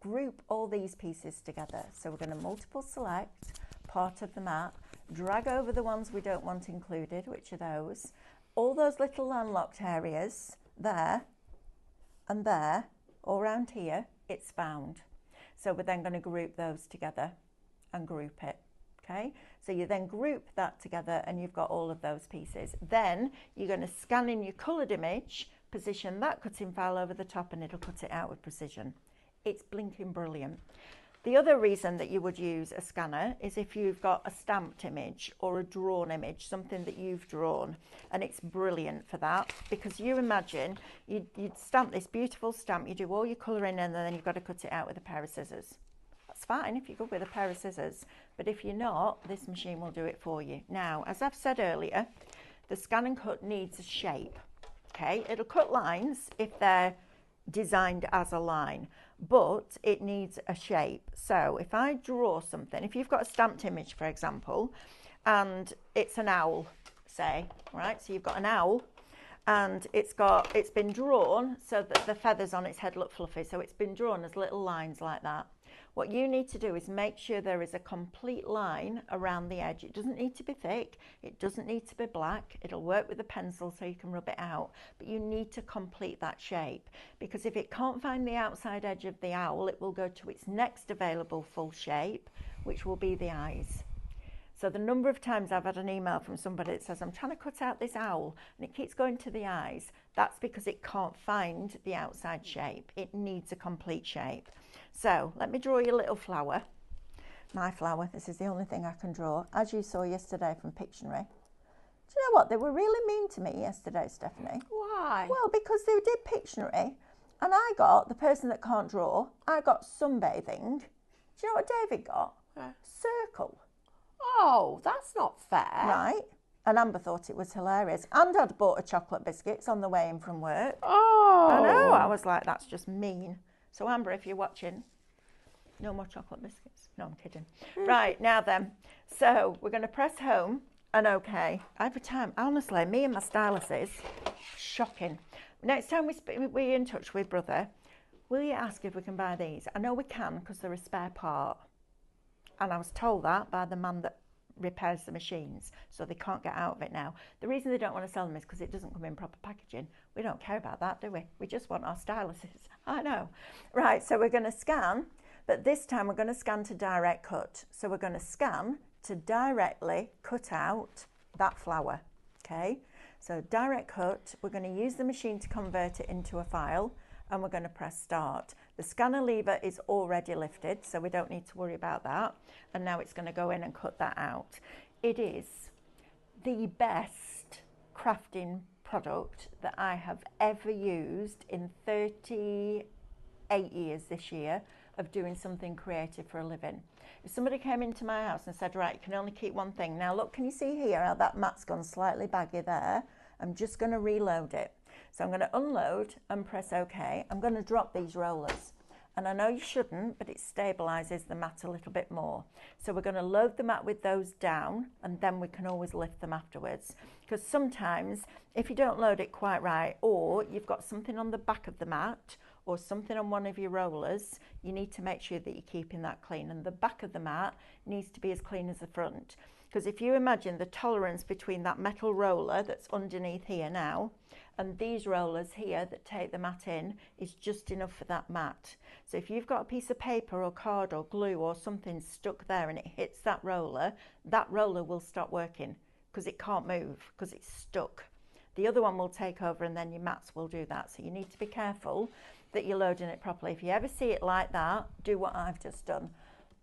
group all these pieces together. So we're going to multiple select part of the mat, drag over the ones we don't want included, which are those. All those little landlocked areas there and there, all around here, it's found. So we're then going to group those together and group it. Okay, so you then group that together and you've got all of those pieces. Then you're going to scan in your coloured image, position that cutting file over the top and it'll cut it out with precision. It's blinking brilliant. The other reason that you would use a scanner is if you've got a stamped image or a drawn image, something that you've drawn, and it's brilliant for that because you imagine you'd stamp this beautiful stamp, you do all your colouring and then you've got to cut it out with a pair of scissors. That's fine if you're good with a pair of scissors, but if you're not, this machine will do it for you. Now, as I've said earlier, the ScanNCut needs a shape. Okay, it'll cut lines if they're designed as a line, but it needs a shape. So if I draw something, if you've got a stamped image, for example, and it's an owl, say, right? So you've got an owl and it's been drawn so that the feathers on its head look fluffy. So it's been drawn as little lines like that. What you need to do is make sure there is a complete line around the edge. It doesn't need to be thick, it doesn't need to be black, it'll work with a pencil so you can rub it out, but you need to complete that shape because if it can't find the outside edge of the owl, it will go to its next available full shape, which will be the eyes. So the number of times I've had an email from somebody that says, I'm trying to cut out this owl and it keeps going to the eyes, that's because it can't find the outside shape. It needs a complete shape. So let me draw you a little flower. My flower, this is the only thing I can draw, as you saw yesterday from Pictionary. Do you know what? They were really mean to me yesterday, Stephanie. Why? Well, because they did Pictionary and I got, the person that can't draw, I got sunbathing. Do you know what David got? Yeah. Circle. Oh, that's not fair. Right. And Amber thought it was hilarious. And I'd bought her chocolate biscuits on the way in from work. Oh. I know. I was like, that's just mean. So Amber, if you're watching, no more chocolate biscuits. No, I'm kidding. Right, now then. So we're going to press home and OK. Every time, honestly, me and my styluses, shocking. Next time we're in touch with Brother, will you ask if we can buy these? I know we can because they're a spare part. And I was told that by the man that repairs the machines, so they can't get out of it now. The reason they don't want to sell them is because it doesn't come in proper packaging. We don't care about that, do we? We just want our styluses. I know. Right, so we're going to scan, but this time we're going to scan to direct cut. So we're going to scan to directly cut out that flower, okay? So direct cut, we're going to use the machine to convert it into a file, and we're going to press start. The scanner lever is already lifted, so we don't need to worry about that. And now it's going to go in and cut that out. It is the best crafting product that I have ever used in 38 years this year of doing something creative for a living. If somebody came into my house and said, right, you can only keep one thing. Now look, can you see here how that mat's gone slightly baggy there? I'm just going to reload it. So I'm going to unload and press OK. I'm going to drop these rollers. And I know you shouldn't, but it stabilises the mat a little bit more. So we're going to load the mat with those down, and then we can always lift them afterwards. Because sometimes, if you don't load it quite right, or you've got something on the back of the mat, or something on one of your rollers, you need to make sure that you're keeping that clean. And the back of the mat needs to be as clean as the front. Because if you imagine the tolerance between that metal roller that's underneath here now and these rollers here that take the mat in is just enough for that mat. So if you've got a piece of paper or card or glue or something stuck there and it hits that roller will stop working because it can't move because it's stuck. The other one will take over and then your mats will do that. So you need to be careful that you're loading it properly. If you ever see it like that, do what I've just done.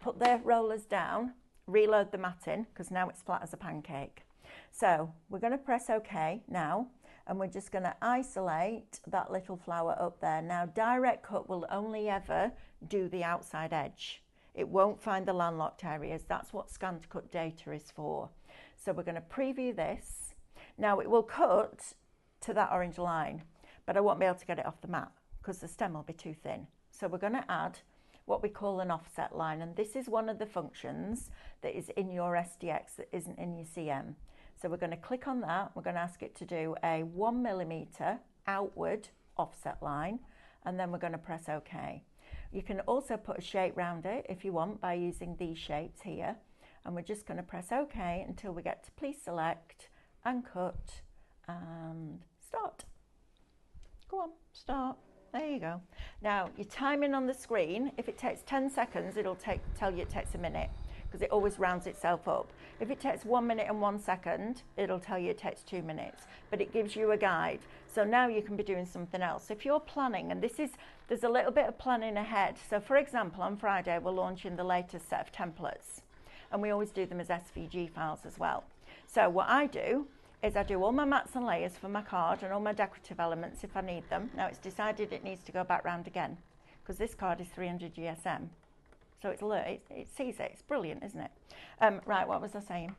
Put the rollers down, reload the mat in because now it's flat as a pancake. So we're going to press OK now, and we're just going to isolate that little flower up there. Now direct cut will only ever do the outside edge. It won't find the landlocked areas. That's what ScanNCut data is for. So we're going to preview this. Now it will cut to that orange line, but I won't be able to get it off the mat because the stem will be too thin. So we're going to add what we call an offset line, and this is one of the functions that is in your SDX that isn't in your CM. So we're going to click on that. We're going to ask it to do a 1mm outward offset line, and then we're going to press OK. You can also put a shape round it if you want by using these shapes here, and we're just going to press OK until we get to please select and cut and start. Go on, start. There you go. Now your timing on the screen, if it takes 10 seconds, it'll tell you it takes a minute because it always rounds itself up. If it takes 1 minute and 1 second, it'll tell you it takes 2 minutes, but it gives you a guide. So now you can be doing something else. If you're planning, and there's a little bit of planning ahead. So for example, on Friday, we're launching the latest set of templates, and we always do them as SVG files as well. So what I do is I do all my mats and layers for my card and all my decorative elements if I need them. Now it's decided it needs to go back round again because this card is 300 GSM. So it sees it. It's brilliant, isn't it? Right, what was I saying?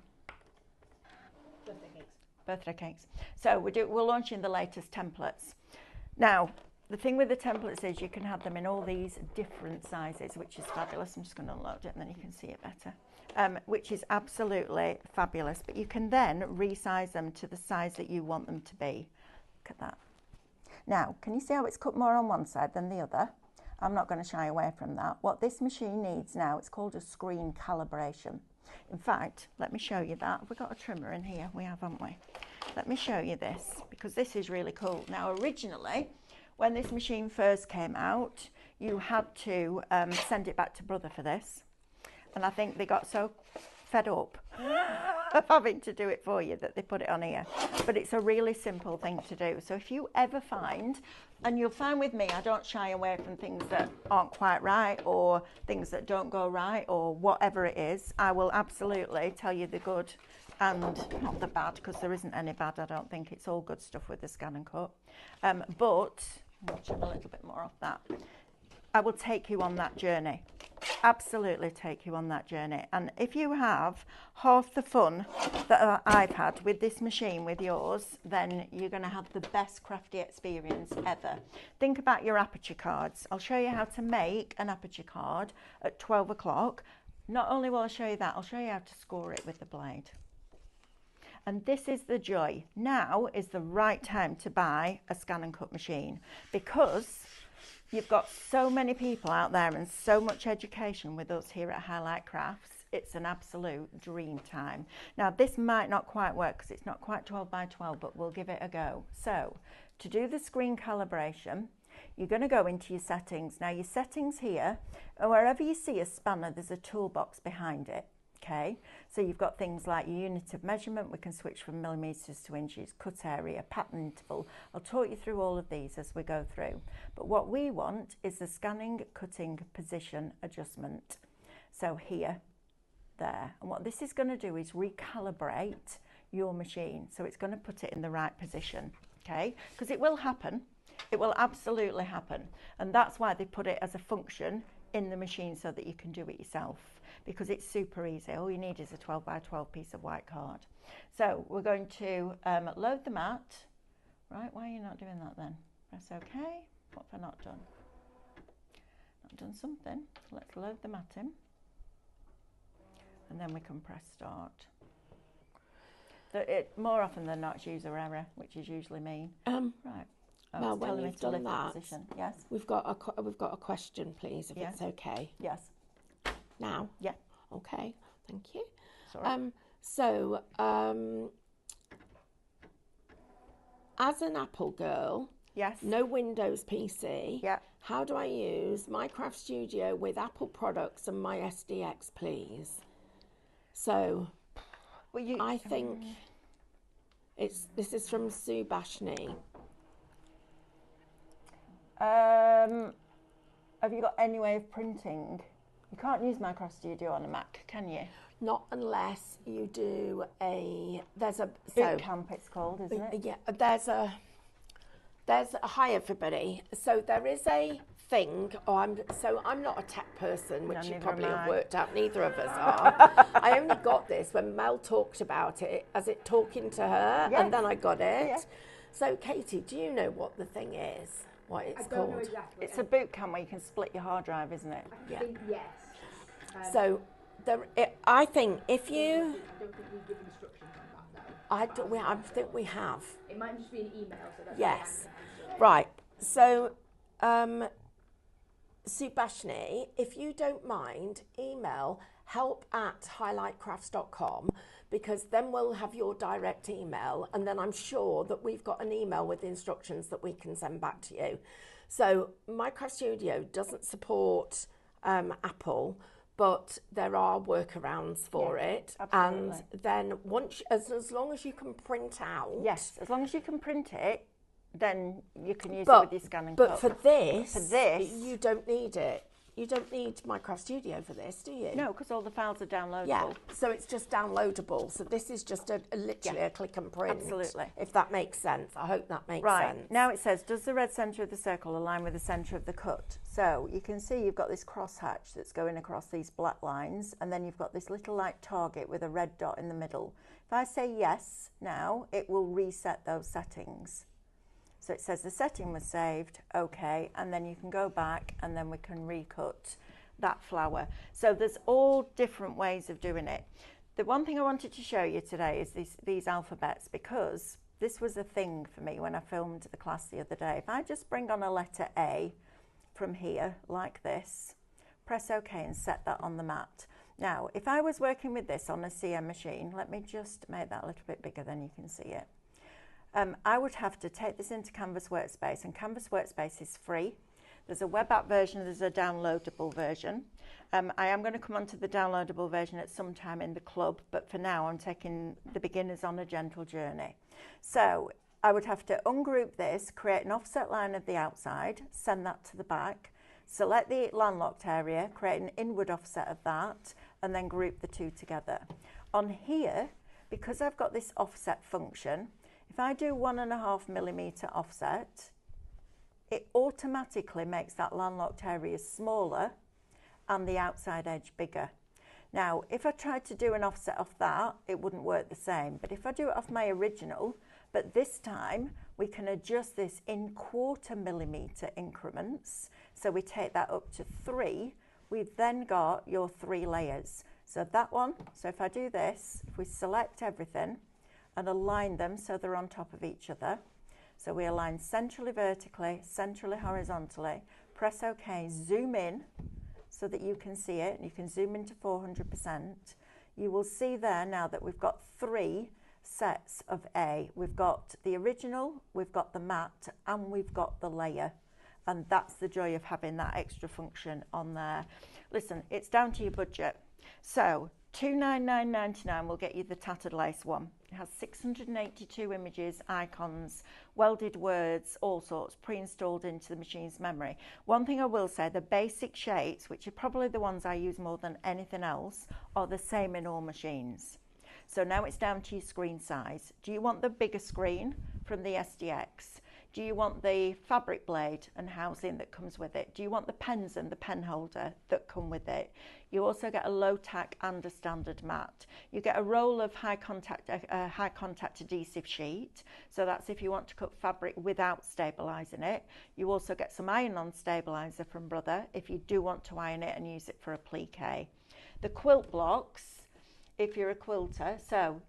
Birthday cakes. Birthday cakes. So we're launching the latest templates. Now, the thing with the templates is you can have them in all these different sizes, which is fabulous. I'm just going to unload it and then you can see it better. Which is absolutely fabulous. But you can then resize them to the size that you want them to be. Look at that. Now, can you see how it's cut more on one side than the other? I'm not going to shy away from that. What this machine needs now, it's called a screen calibration. In fact, let me show you that. Have we got a trimmer in here? We have, haven't we? Let me show you this, because this is really cool. Now, originally, when this machine first came out, you had to send it back to Brother for this. And I think they got so fed up of having to do it for you that they put it on here. But it's a really simple thing to do. So if you ever find, and you'll find with me, I don't shy away from things that aren't quite right or things that don't go right or whatever it is, I will absolutely tell you the good and not the bad, because there isn't any bad, I don't think. It's all good stuff with the ScanNCut. But, I'll trim a little bit more off that. I will take you on that journey. absolutely take you on that journey. And if you have half the fun that I've had with this machine, with yours, then you're going to have the best crafty experience ever. Think about your aperture cards. I'll show you how to make an aperture card at 12 o'clock. Not only will I show you that, I'll show you how to score it with the blade. And this is the joy. Now is the right time to buy a ScanNCut machine, because you've got so many people out there and so much education with us here at Highlight Crafts. It's an absolute dream time. Now, this might not quite work because it's not quite 12 by 12, but we'll give it a go. So, to do the screen calibration, you're going to go into your settings. Now, your settings here, wherever you see a spanner, there's a toolbox behind it. Okay, so you've got things like your unit of measurement. We can switch from millimetres to inches, cut area, pattern interval. I'll talk you through all of these as we go through. But what we want is the scanning, cutting, position adjustment. So here, there. And what this is going to do is recalibrate your machine. So it's going to put it in the right position, okay? Because it will happen. It will absolutely happen. And that's why they put it as a function in the machine so that you can do it yourself, because it's super easy. All you need is a 12 by 12 piece of white card. So we're going to load the mat. Right, why are you not doing that then? Press OK. What have I not done? Not done something. Let's load the mat in. And then we can press start. More often than not, it's user error, which is usually me. Right. Oh, well, it's when telling me you've to done lift the that, position. Yes. we've got a question, please, if Yes. it's okay. Yes. Now? Yeah. Okay, thank you. Sorry. As an Apple girl, Yes. no Windows PC, Yeah. how do I use Minecraft Studio with Apple products and my SDX, please? So, Well, I think this is from Sue Bashni. Have you got any way of printing? You can't use Minecraft Studio on a Mac, can you? Not unless you do there's a Boot camp it's called, isn't it? Yeah, there's a hi everybody. So there is a thing. I'm not a tech person, which No, you neither probably am have I. worked out. Neither of us are. I only got this when Mel talked about it, as it talking to her, Yes. and then I got it. Yeah. So Katie, do you know what the thing is? What it's I don't called? know exactly. It's a boot camp where you can split your hard drive, isn't it? I think yes. So I think if you, I don't think we give instructions on that though. I think we have. It might just be an email. So that's Yes. Right. So, Subashni, if you don't mind, email help@highlightcrafts.com, because then we'll have your direct email, and then I'm sure that we've got an email with instructions that we can send back to you. So Minecraft Studio doesn't support Apple, but there are workarounds for it. absolutely. And then as long as you can print out. Yes, as long as you can print it, then you can use it But, with your ScanNCut. but for this, you you don't need it. You don't need Minecraft Studio for this, do you? No, because all the files are downloadable. Yeah, so it's just downloadable. So this is just literally a click and print. Absolutely. If that makes sense. I hope that makes Right, sense. now it says, does the red centre of the circle align with the centre of the cut? So you can see you've got this crosshatch that's going across these black lines, and then you've got this little like target with a red dot in the middle. If I say yes now, it will reset those settings. So it says the setting was saved, okay, and then you can go back and then we can recut that flower. So there's all different ways of doing it. The one thing I wanted to show you today is these alphabets, because this was a thing for me when I filmed the class the other day. If I just bring on a letter A from here, like this, press OK and set that on the mat. Now, if I was working with this on a CM machine, let me just make that a little bit bigger then you can see it. I would have to take this into Canvas Workspace, and Canvas Workspace is free. There's a web app version, there's a downloadable version. I am going to come onto the downloadable version at some time in the club, but for now I'm taking the beginners on a gentle journey. So I would have to ungroup this, create an offset line of the outside, send that to the back, select the landlocked area, create an inward offset of that, and then group the two together. On here, because I've got this offset function, if I do 1.5mm offset, it automatically makes that landlocked area smaller, and the outside edge bigger. Now, if I tried to do an offset off that, it wouldn't work the same. But if I do it off my original, but this time we can adjust this in 1/4 millimetre increments. So we take that up to 3. We've then got your 3 layers. So that one, so if I do this, if we select everything and align them so they're on top of each other. So we align centrally vertically, centrally horizontally, press OK, zoom in so that you can see it, and you can zoom into 400%. You will see there now that we've got 3 sets of A. We've got the original, we've got the matte, and we've got the layer. And that's the joy of having that extra function on there. Listen, it's down to your budget. So $299.99 will get you the Tattered Lace one. It has 682 images, icons, welded words, all sorts, pre-installed into the machine's memory. One thing I will say, the basic shapes, which are probably the ones I use more than anything else, are the same in all machines. So now it's down to your screen size. Do you want the bigger screen from the SDX? Do you want the fabric blade and housing that comes with it? Do you want the pens and the pen holder that come with it? You also get a low tack and a standard mat. You get a roll of high contact adhesive sheet. So that's if you want to cut fabric without stabilising it. You also get some iron-on stabiliser from Brother if you do want to iron it and use it for a plique. The quilt blocks, if you're a quilter, so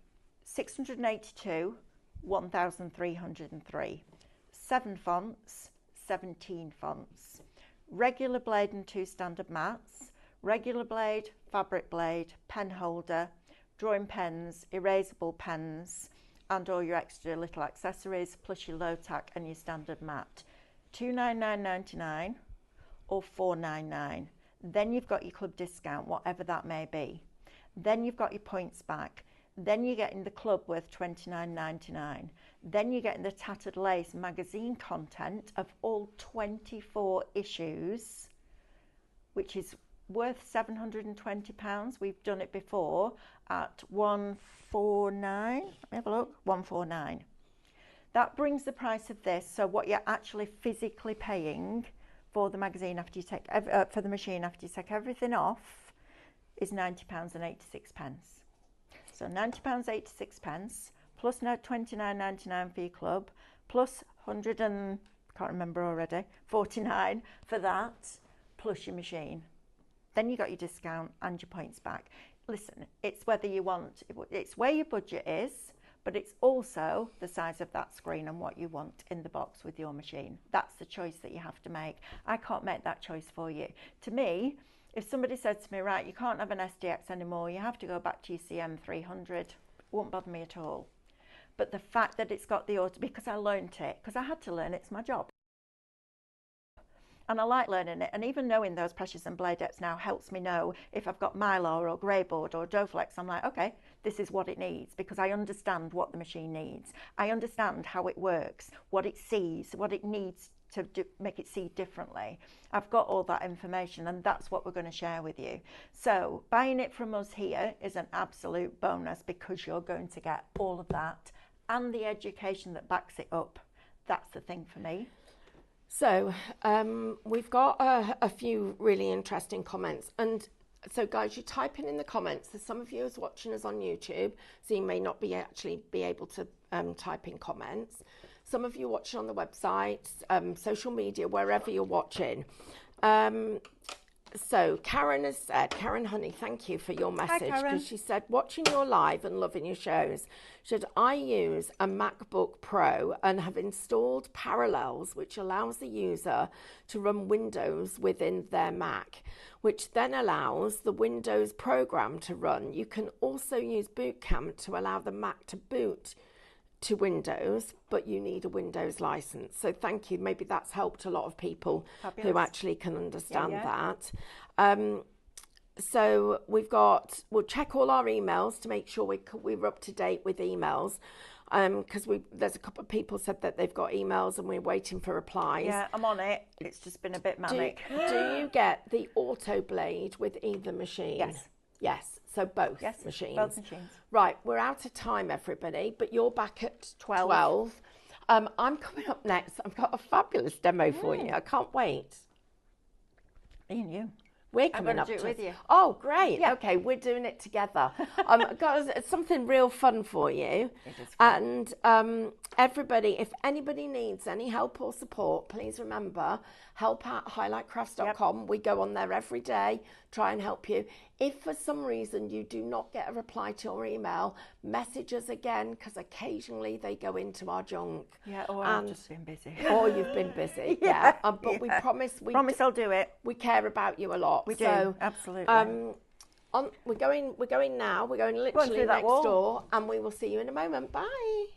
682, 1,303. 7 fonts, 17 fonts. Regular blade and 2 standard mats, regular blade, fabric blade, pen holder, drawing pens, erasable pens, and all your extra little accessories, plus your low tack and your standard mat. $299.99 or $499. Then you've got your club discount, whatever that may be. Then you've got your points back. Then you're getting the club worth $29.99. Then you're getting the Tattered Lace magazine content of all 24 issues, which is worth £720. We've done it before at $149. Let me have a look. $149. That brings the price of this. So what you're actually physically paying for the magazine after you take for the machine after you take everything off is £90.86. So £90.86 plus now £29.99 for your club, plus 100 and can't remember already, 49 for that, plus your machine. Then you got your discount and your points back. Listen, it's whether you want, it's where your budget is, but it's also the size of that screen and what you want in the box with your machine. That's the choice that you have to make. I can't make that choice for you. To me, if somebody said to me, right, you can't have an SDX anymore, you have to go back to your CM300, it won't bother me at all. But the fact that it's got the auto, because I learned it, because I had to learn, it's my job. And I like learning it, and even knowing those pressures and blade depths now helps me know if I've got Mylar or grey board or Doflex. I'm like, okay, this is what it needs, because I understand what the machine needs. I understand how it works, what it sees, what it needs to make it see differently. I've got all that information, and that's what we're going to share with you. So buying it from us here is an absolute bonus, because you're going to get all of that and the education that backs it up. That's the thing for me. So we've got a few really interesting comments, and so guys, you type in the comments. There's some of you who's watching us on YouTube, so you may not be able to type in comments. Some of you watching on the website, social media, wherever you're watching. So Karen has said, Karen Honey, thank you for your message, because she said, watching your live and loving your shows, should I use a MacBook Pro and have installed Parallels, which allows the user to run Windows within their Mac, which then allows the Windows program to run. You can also use Boot Camp to allow the Mac to boot to Windows, but you need a Windows license. So thank you. Maybe that's helped a lot of people who actually can understand that. So we'll check all our emails to make sure we're up to date with emails, because there's a couple of people said that they've got emails and we're waiting for replies. Yeah, I'm on it. It's just been a bit manic. Do you get the auto blade with either machine? Yes. Yes, so both machines. Both machines. Right, we're out of time, everybody, but you're back at 12. I'm coming up next. I've got a fabulous demo for you. I can't wait. Me and you. We're coming I'm up to do it with you. Oh, great. Yeah. Okay, we're doing it together. Got something real fun for you. It is fun. And everybody, if anybody needs any help or support, please remember, help@highlightcrafts.com. We go on there every day, try and help you. If for some reason you do not get a reply to your email, message us again, because occasionally they go into our junk. Yeah, or I've just been busy. Or you've been busy. But we promise I'll do it. we care about you a lot. We so, do, absolutely. We're going now. We're going literally through that next wall. door, and we will see you in a moment. Bye.